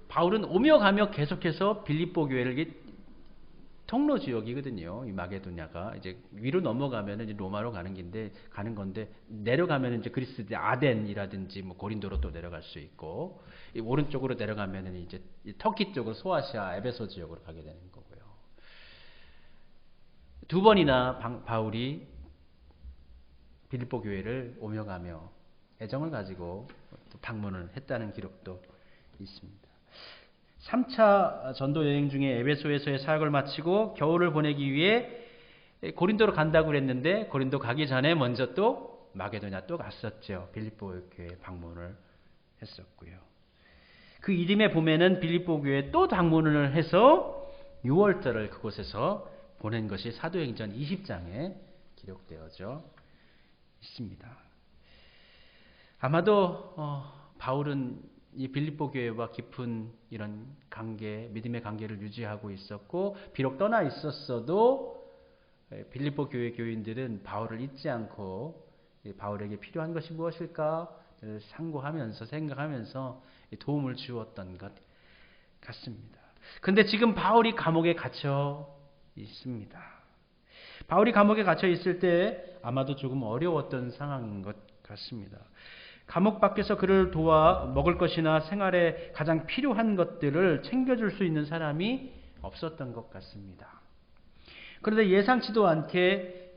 바울은 오며 가며 계속해서 빌립보 교회를 통로 지역이거든요. 이 마게도냐가 이제 위로 넘어가면은 이제 로마로 가는 건데 내려가면은 이제 그리스 아덴이라든지 뭐 고린도로 또 내려갈 수 있고, 이 오른쪽으로 내려가면은 이제 터키 쪽으로 소아시아 에베소 지역으로 가게 되는 거고요. 두 번이나 바울이 빌립보 교회를 오며 가며 애정을 가지고 방문을 했다는 기록도 있습니다. 3차 전도 여행 중에 에베소에서의 사역을 마치고 겨울을 보내기 위해 고린도로 간다고 그랬는데 고린도 가기 전에 먼저 또 마게도냐 또 갔었죠. 빌립보 교회 방문을 했었고요. 그 이듬해 봄에는 빌립보 교회에 또 방문을 해서 6월달을 그곳에서 보낸 것이 사도행전 20장에 기록되어져 있습니다. 아마도 바울은 이 빌립보 교회와 깊은 이런 관계, 믿음의 관계를 유지하고 있었고, 비록 떠나 있었어도 빌립보 교회 교인들은 바울을 잊지 않고 바울에게 필요한 것이 무엇일까 상고하면서 생각하면서 도움을 주었던 것 같습니다. 그런데 지금 바울이 감옥에 갇혀 있습니다. 바울이 감옥에 갇혀 있을 때 아마도 조금 어려웠던 상황인 것 같습니다. 감옥 밖에서 그를 도와 먹을 것이나 생활에 가장 필요한 것들을 챙겨줄 수 있는 사람이 없었던 것 같습니다. 그런데 예상치도 않게,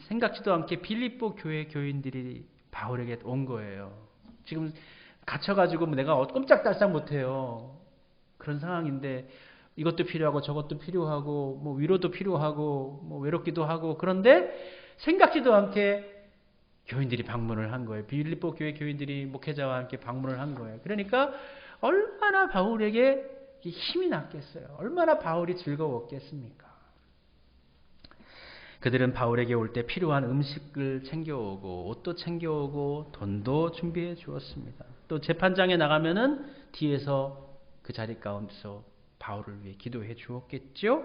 생각지도 않게 빌립보 교회 교인들이 바울에게 온 거예요. 지금 갇혀가지고 내가 꼼짝달싹 못해요. 그런 상황인데 이것도 필요하고 저것도 필요하고 뭐 위로도 필요하고 뭐 외롭기도 하고, 그런데 생각지도 않게 교인들이 방문을 한 거예요. 빌립보 교회 교인들이 목회자와 함께 방문을 한 거예요. 그러니까 얼마나 바울에게 힘이 났겠어요. 얼마나 바울이 즐거웠겠습니까? 그들은 바울에게 올 때 필요한 음식을 챙겨오고 옷도 챙겨오고 돈도 준비해 주었습니다. 또 재판장에 나가면은 뒤에서 그 자리 가운데서 바울을 위해 기도해 주었겠죠.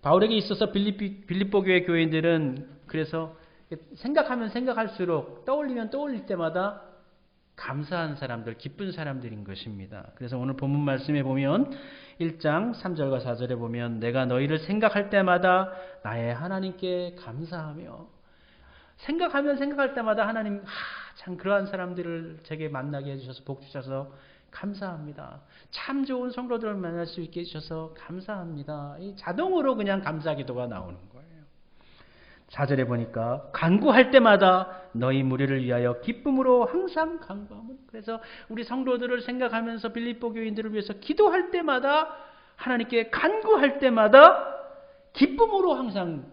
바울에게 있어서 빌립보 교회 교인들은 그래서 생각하면 생각할수록 떠올리면 떠올릴 때마다 감사한 사람들, 기쁜 사람들인 것입니다. 그래서 오늘 본문 말씀에 보면 1장 3절과 4절에 보면 내가 너희를 생각할 때마다 나의 하나님께 감사하며, 생각하면 생각할 때마다 하나님 참 그러한 사람들을 제게 만나게 해주셔서 복 주셔서 감사합니다. 참 좋은 성도들을 만날 수 있게 해주셔서 감사합니다. 이 자동으로 그냥 감사 기도가 나오는 거예요. 4절에 보니까 간구할 때마다 너희 무리를 위하여 기쁨으로 항상 간구하면, 그래서 우리 성도들을 생각하면서 빌립보 교인들을 위해서 기도할 때마다, 하나님께 간구할 때마다 기쁨으로 항상,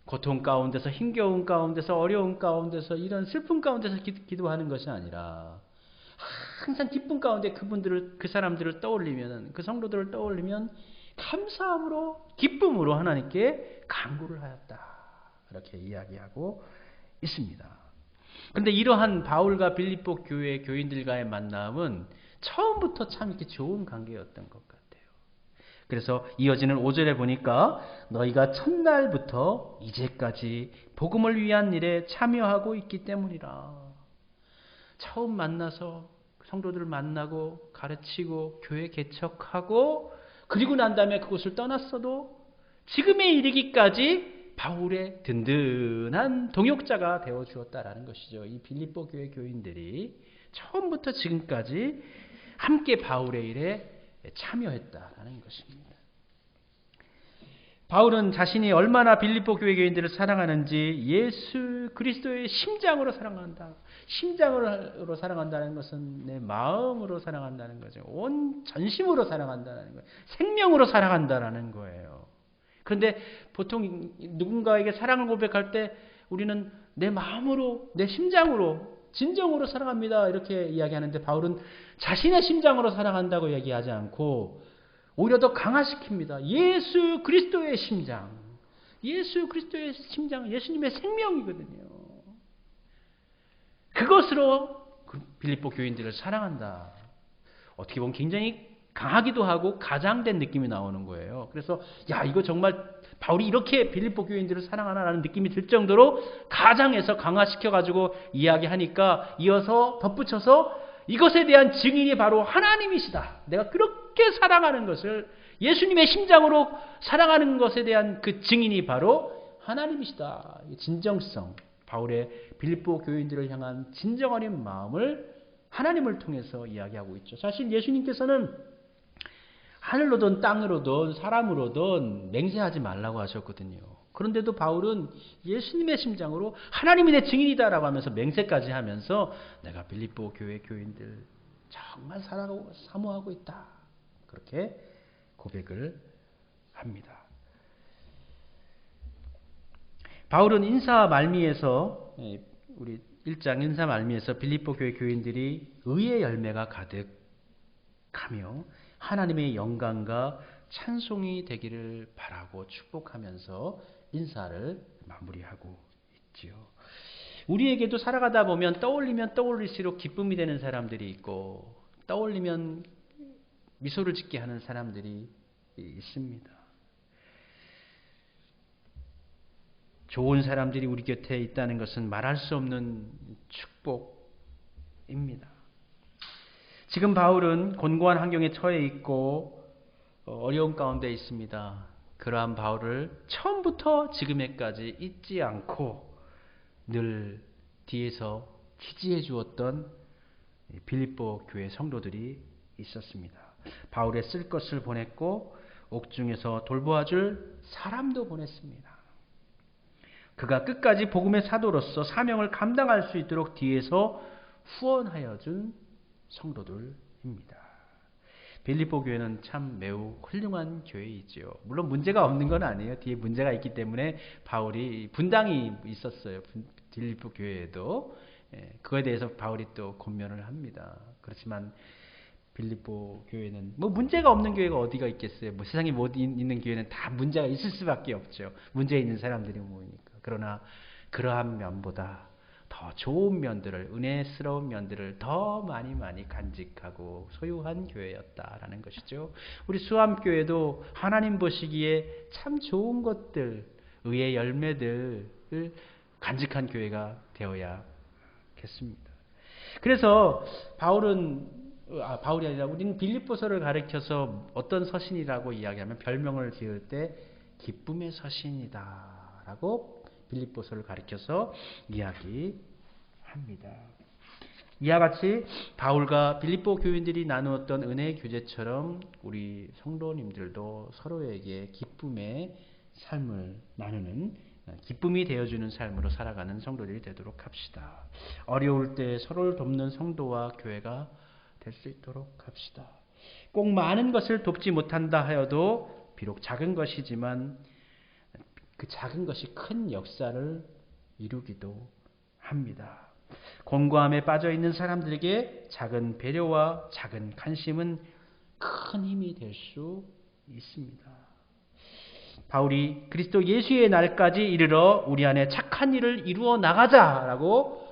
고통 가운데서, 힘겨운 가운데서, 어려운 가운데서, 이런 슬픔 가운데서 기도하는 것이 아니라 항상 기쁨 가운데 그 사람들을 떠올리면, 그 성도들을 떠올리면 감사함으로, 기쁨으로 하나님께 간구를 하였다. 이렇게 이야기하고 있습니다. 그런데 이러한 바울과 빌립보 교회 교인들과의 만남은 처음부터 참 이렇게 좋은 관계였던 것 같아요. 그래서 이어지는 5절에 보니까 너희가 첫날부터 이제까지 복음을 위한 일에 참여하고 있기 때문이라. 처음 만나서 성도들을 만나고 가르치고 교회 개척하고 그리고 난 다음에 그곳을 떠났어도 지금에 이르기까지 바울의 든든한 동역자가 되어 주었다라는 것이죠. 이 빌립보 교회 교인들이 처음부터 지금까지 함께 바울의 일에 참여했다라는 것입니다. 바울은 자신이 얼마나 빌립보 교회 교인들을 사랑하는지 예수 그리스도의 심장으로 사랑한다. 심장으로 사랑한다는 것은 내 마음으로 사랑한다는 거죠. 온 전심으로 사랑한다는 거예요. 생명으로 사랑한다는 거예요. 그런데 보통 누군가에게 사랑을 고백할 때 우리는 내 마음으로, 내 심장으로, 진정으로 사랑합니다. 이렇게 이야기하는데 바울은 자신의 심장으로 사랑한다고 얘기하지 않고 오히려 더 강화시킵니다. 예수 그리스도의 심장. 예수 그리스도의 심장, 예수님의 생명이거든요. 그것으로 빌립보 교인들을 사랑한다. 어떻게 보면 굉장히 강하기도 하고 가장된 느낌이 나오는 거예요. 그래서 야, 이거 정말 바울이 이렇게 빌립보 교인들을 사랑하나라는 느낌이 들 정도로 가장해서 강화시켜가지고 이야기하니까 이어서 덧붙여서 이것에 대한 증인이 바로 하나님이시다. 내가 그렇게 사랑하는 것을 예수님의 심장으로 사랑하는 것에 대한 그 증인이 바로 하나님이시다. 진정성, 바울의 빌립보 교인들을 향한 진정 어린 마음을 하나님을 통해서 이야기하고 있죠. 사실 예수님께서는 하늘로든 땅으로든 사람으로든 맹세하지 말라고 하셨거든요. 그런데도 바울은 예수님의 심장으로 하나님이 내 증인이다라고 하면서 맹세까지 하면서 내가 빌립보 교회 교인들 정말 사랑하고 사모하고 있다. 그렇게 고백을 합니다. 바울은 인사 말미에서 우리 1장 인사 말미에서 빌립보 교회 교인들이 의의 열매가 가득하며 하나님의 영광과 찬송이 되기를 바라고 축복하면서 인사를 마무리하고 있지요. 우리에게도 살아가다 보면 떠올리면 떠올릴수록 기쁨이 되는 사람들이 있고 떠올리면 미소를 짓게 하는 사람들이 있습니다. 좋은 사람들이 우리 곁에 있다는 것은 말할 수 없는 축복입니다. 지금 바울은 곤고한 환경에 처해 있고 어려운 가운데 있습니다. 그러한 바울을 처음부터 지금에까지 잊지 않고 늘 뒤에서 지지해 주었던 빌립보 교회 성도들이 있었습니다. 바울의 쓸 것을 보냈고 옥중에서 돌보아줄 사람도 보냈습니다. 그가 끝까지 복음의 사도로서 사명을 감당할 수 있도록 뒤에서 후원하여 준 성도들입니다. 빌립보 교회는 참 매우 훌륭한 교회이지요. 물론 문제가 없는 건 아니에요. 뒤에 문제가 있기 때문에 바울이 분당이 있었어요. 빌립보 교회에도. 그거에 대해서 바울이 또 권면을 합니다. 그렇지만 빌립보 교회는 뭐 문제가 없는 교회가 어디가 있겠어요. 뭐 세상에 못 있는 교회는 다 문제가 있을 수밖에 없죠. 문제 있는 사람들이 모이니까. 그러나 그러한 면보다 더 좋은 면들을, 은혜스러운 면들을 더 많이 간직하고 소유한 교회였다라는 것이죠. 우리 수암교회도 하나님 보시기에 참 좋은 것들, 의의 열매들을 간직한 교회가 되어야겠습니다. 그래서 바울이 아니라 우리는 빌립보서를 가리켜서 어떤 서신이라고 이야기하면 별명을 지을 때 기쁨의 서신이다라고 빌립보서를 가리켜서 이야기합니다. 이와 같이 바울과 빌립보 교인들이 나누었던 은혜의 교제처럼 우리 성도님들도 서로에게 기쁨의 삶을 나누는 기쁨이 되어주는 삶으로 살아가는 성도들이 되도록 합시다. 어려울 때 서로를 돕는 성도와 교회가 될 수 있도록 합시다. 꼭 많은 것을 돕지 못한다 하여도 비록 작은 것이지만 그 작은 것이 큰 역사를 이루기도 합니다. 곤고함에 빠져있는 사람들에게 작은 배려와 작은 관심은 큰 힘이 될 수 있습니다. 바울이 그리스도 예수의 날까지 이르러 우리 안에 착한 일을 이루어 나가자라고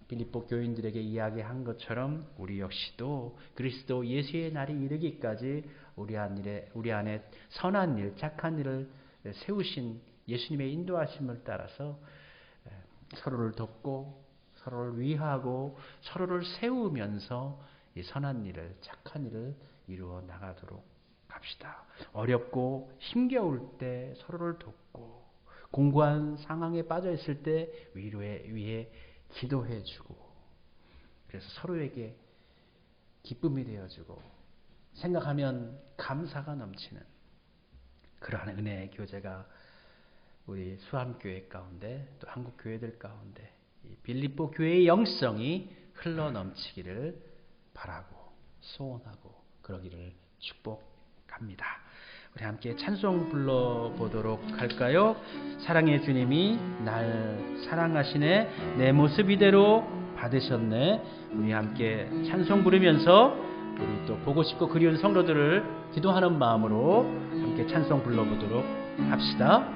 빌립보 교인들에게 이야기한 것처럼 우리 역시도 그리스도 예수의 날이 이르기까지 우리 안에 선한 일, 착한 일을 세우신 예수님의 인도하심을 따라서 서로를 돕고 서로를 위하고 서로를 세우면서 이 선한 일을, 착한 일을 이루어 나가도록 합시다. 어렵고 힘겨울 때 서로를 돕고 공고한 상황에 빠져 있을 때 위해 기도해주고 그래서 서로에게 기쁨이 되어주고 생각하면 감사가 넘치는 그러한 은혜의 교제가 우리 수암교회 가운데 또 한국 교회들 가운데 이 빌립보 교회의 영성이 흘러넘치기를 바라고 소원하고 그러기를 축복합니다. 우리 함께 찬송 불러보도록 할까요? 사랑의 주님이 날 사랑하시네, 내 모습 이대로 받으셨네. 우리 함께 찬송 부르면서 우리 또 보고 싶고 그리운 성도들을 기도하는 마음으로 함께 찬송 불러보도록 합시다.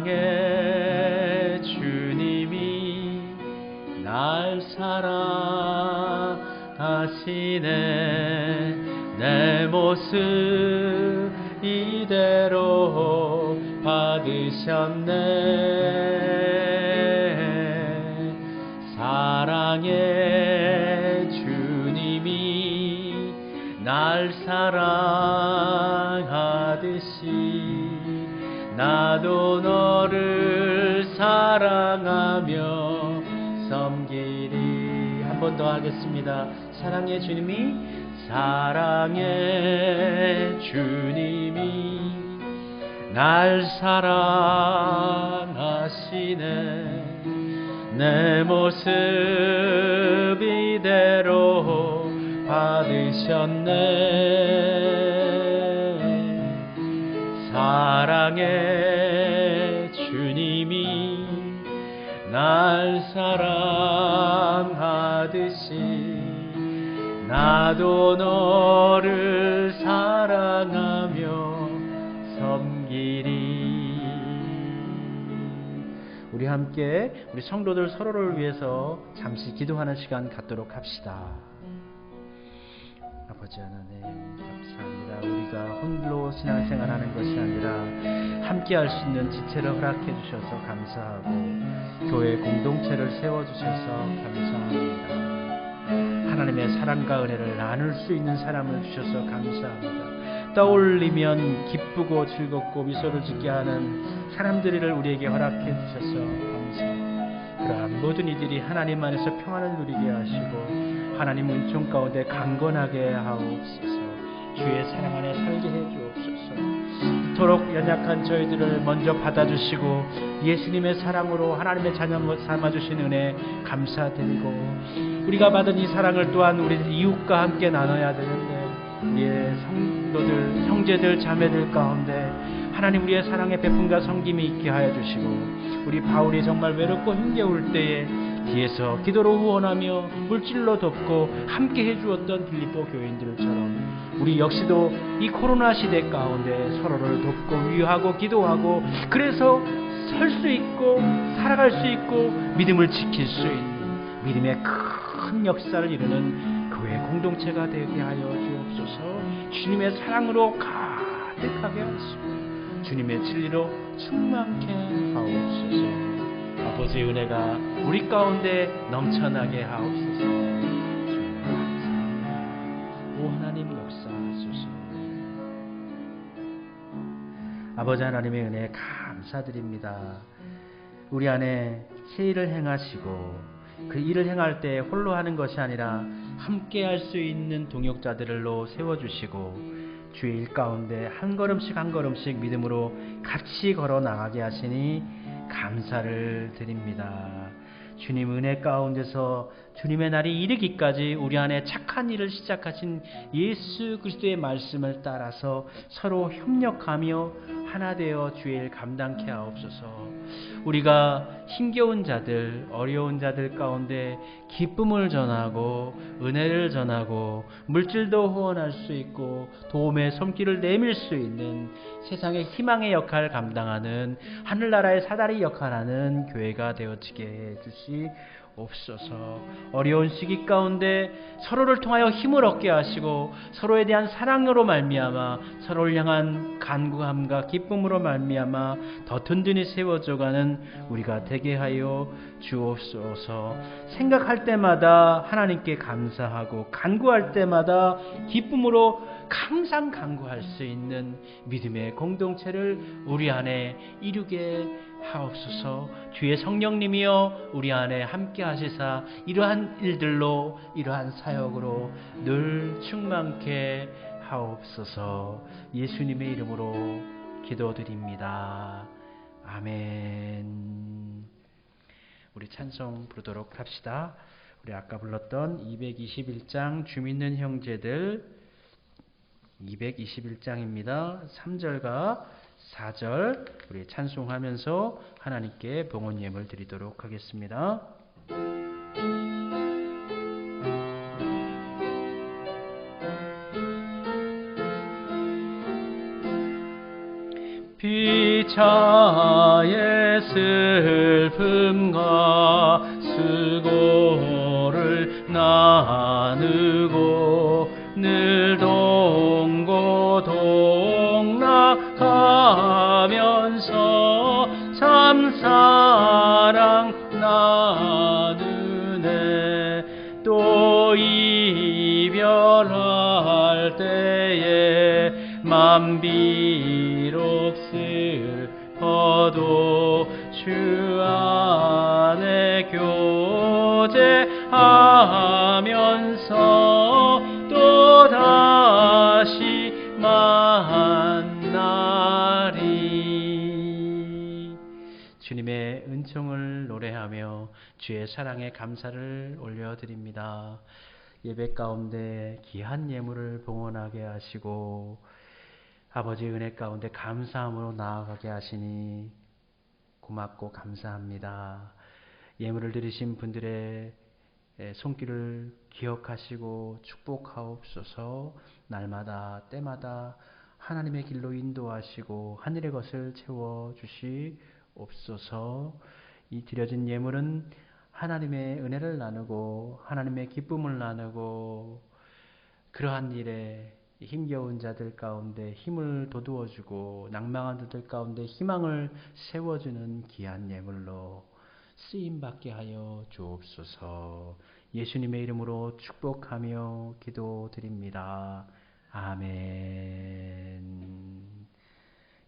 사랑의 주님이 날 사랑하시네, 내 모습 이대로 받으셨네. 사랑의 주님이 날 사랑하듯이 나도 너를 사랑하며 섬기리. 한 번 더 하겠습니다. 사랑의 주님이 날 사랑하시네, 내 모습 이대로 받으셨네. 사랑의 주님이 날 사랑하듯이 나도 너를 사랑하며 섬기리. 우리 함께 우리 성도들 서로를 위해서 잠시 기도하는 시간 갖도록 합시다. 아버지 하나님 감사합니다. 우리가 홀로 신앙생활하는 것이 아니라 함께 할 수 있는 지체를 허락해 주셔서 감사하고 교회 공동체를 세워주셔서 감사합니다. 하나님의 사랑과 은혜를 나눌 수 있는 사람을 주셔서 감사합니다. 떠올리면 기쁘고 즐겁고 미소를 짓게 하는 사람들을 우리에게 허락해 주셔서 감사합니다. 그러한 모든 이들이 하나님 안에서 평안을 누리게 하시고 하나님 은총 가운데 강건하게 하옵소서. 주의 사랑 안에 살게 해 주옵소서. 이토록 연약한 저희들을 먼저 받아주시고 예수님의 사랑으로 하나님의 자녀 삼아주신 은혜 감사드리고 우리가 받은 이 사랑을 또한 우리 이웃과 함께 나눠야 되는데 우리의 성도들, 형제들, 자매들 가운데 하나님 우리의 사랑의 베품과 섬김이 있게 하여 주시고 우리 바울이 정말 외롭고 힘겨울 때에 뒤에서 기도로 후원하며 물질로 돕고 함께 해주었던 빌립보 교인들처럼 우리 역시도 이 코로나 시대 가운데 서로를 돕고 위하고 기도하고 그래서 설 수 있고 살아갈 수 있고 믿음을 지킬 수 있는 믿음의 큰 역사를 이루는 교회 공동체가 되게 하여 주옵소서. 주님의 사랑으로 가득하게 하시고 주님의 진리로 충만케 하옵소서. 아버지의 은혜가 우리 가운데 넘쳐나게 하옵소서. 주님 감사합니다. 오 하나님 역사하소서. 아버지 하나님의 은혜 감사드립니다. 우리 안에 새 일을 행하시고 그 일을 행할 때 홀로 하는 것이 아니라 함께 할 수 있는 동역자들로 세워주시고 주의 일 가운데 한 걸음씩 한 걸음씩 믿음으로 같이 걸어 나가게 하시니 감사를 드립니다. 주님 은혜 가운데서 주님의 날이 이르기까지 우리 안에 착한 일을 시작하신 예수 그리스도의 말씀을 따라서 서로 협력하며 하나 되어 주의 일 감당케 하옵소서. 우리가 힘겨운 자들, 어려운 자들 가운데 기쁨을 전하고 은혜를 전하고 물질도 후원할 수 있고 도움의 손길을 내밀 수 있는 세상의 희망의 역할을 감당하는 하늘나라의 사다리 역할하는 교회가 되어지게 해주시옵소서. 어려운 시기 가운데 서로를 통하여 힘을 얻게 하시고 서로에 대한 사랑으로 말미암아 서로를 향한 간구함과 기쁨으로 말미암아 더 든든히 세워져가는 우리가 되게 하여 주옵소서. 생각할 때마다 하나님께 감사하고 간구할 때마다 기쁨으로 항상 간구할 수 있는 믿음의 공동체를 우리 안에 이루게 하옵소서. 주의 성령님이여 우리 안에 함께 하시사 이러한 일들로 이러한 사역으로 늘 충만케 하옵소서. 예수님의 이름으로 기도드립니다. 아멘. 우리 찬송 부르도록 합시다. 우리 아까 불렀던 221장 주 믿는 형제들 221장입니다. 3절과 4절 우리 찬송하면서 하나님께 봉헌 예물 드리도록 하겠습니다. 피차의 슬픔과 수고를 나누고 늘 동고동락하면서 참사랑 나누네. 또 이별할 때에 맘 비록 슬퍼도 주 안에 교제하면서 또 다시 만나리. 주님의 은총을 노래하며 주의 사랑에 감사를 올려드립니다. 예배 가운데 귀한 예물을 봉헌하게 하시고 아버지의 은혜 가운데 감사함으로 나아가게 하시니 고맙고 감사합니다. 예물을 드리신 분들의 손길을 기억하시고 축복하옵소서. 날마다 때마다 하나님의 길로 인도하시고 하늘의 것을 채워주시옵소서. 이 드려진 예물은 하나님의 은혜를 나누고 하나님의 기쁨을 나누고 그러한 일에 힘겨운 자들 가운데 힘을 돋우어주고 낭망한 자들 가운데 희망을 세워주는 귀한 예물로 쓰임받게 하여 주옵소서. 예수님의 이름으로 축복하며 기도드립니다. 아멘.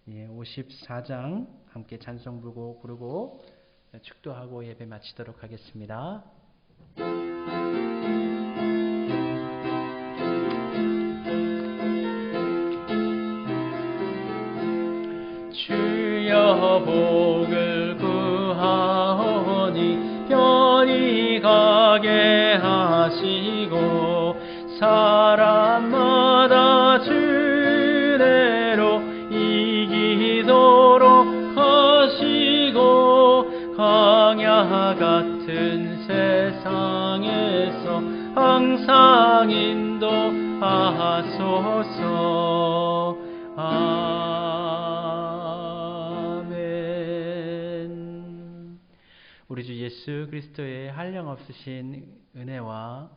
54장 함께 찬송 부르고 축도하고 예배 마치도록 하겠습니다. 주여 복을 구하오니 편히 가게 하시고 사람마다 주대로 이기도록 하시고 광야 같은 세상에서 항상 인도하소서. 아멘. 우리 주 예수 그리스도의 한량없으신 은혜와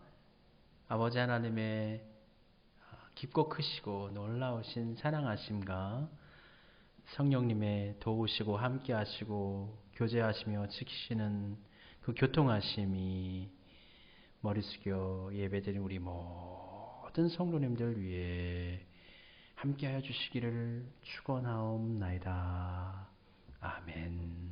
아버지 하나님의 깊고 크시고 놀라우신 사랑하심과 성령님의 도우시고 함께하시고 교제하시며 지키시는 그 교통하심이 머리 숙여 예배드린 우리 모든 성도님들 위해 함께하여 주시기를 축원하옵나이다. 아멘.